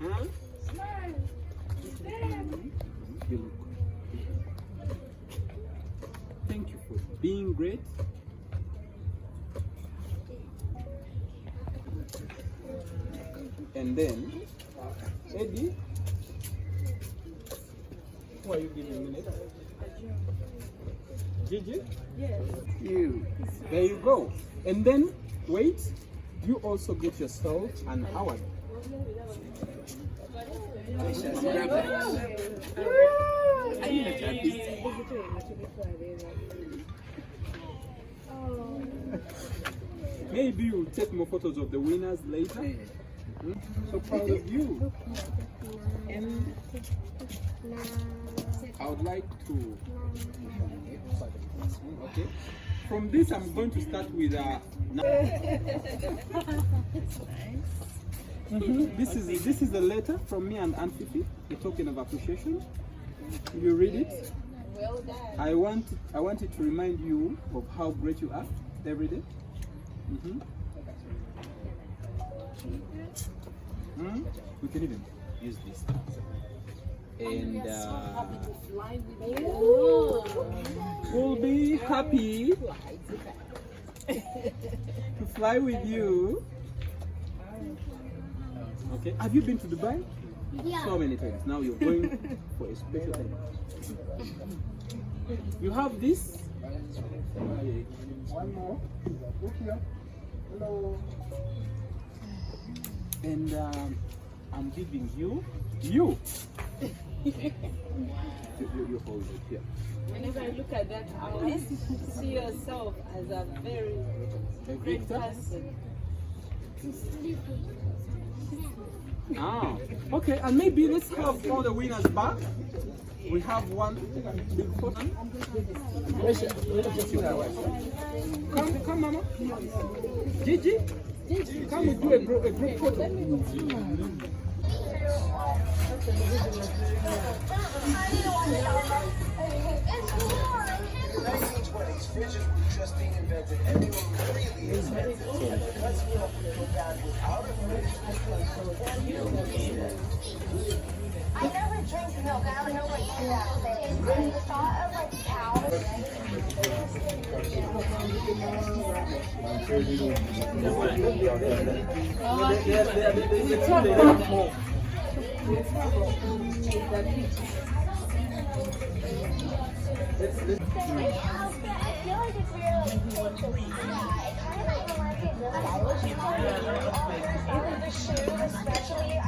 Huh? You look. Thank you for being great. And then, Eddie, who are you giving a minute? Gigi? Yes. You. There you go. And then, wait, you also get yourself an award. Are you not happy? Maybe you'll take more photos of the winners later. So proud of you. And I would like to. Okay. From this, I'm going to start with This is a letter from me and Aunt Fifi. A token of appreciation. You read it. Well done. I want it to remind you of how great you are every day. We can even use this. And we'll be happy to fly with you. Okay. Have you been to Dubai? Yeah. So many times. Now you're going for a special time. You have this. One more. Look here. Hello. And I'm giving you. You hold it here. Whenever I look at that, I always see yourself as a very great person. Ah, okay, and maybe let's have all the winners back. We have one big photo. Come, Mama. Gigi, come we do a group photo. Vision just being invented. Everyone really is invented. Let's go back without a I never drink milk. I don't know what you do. The thought of like cows. I feel like it's really I kind of like it. The shoe, especially. I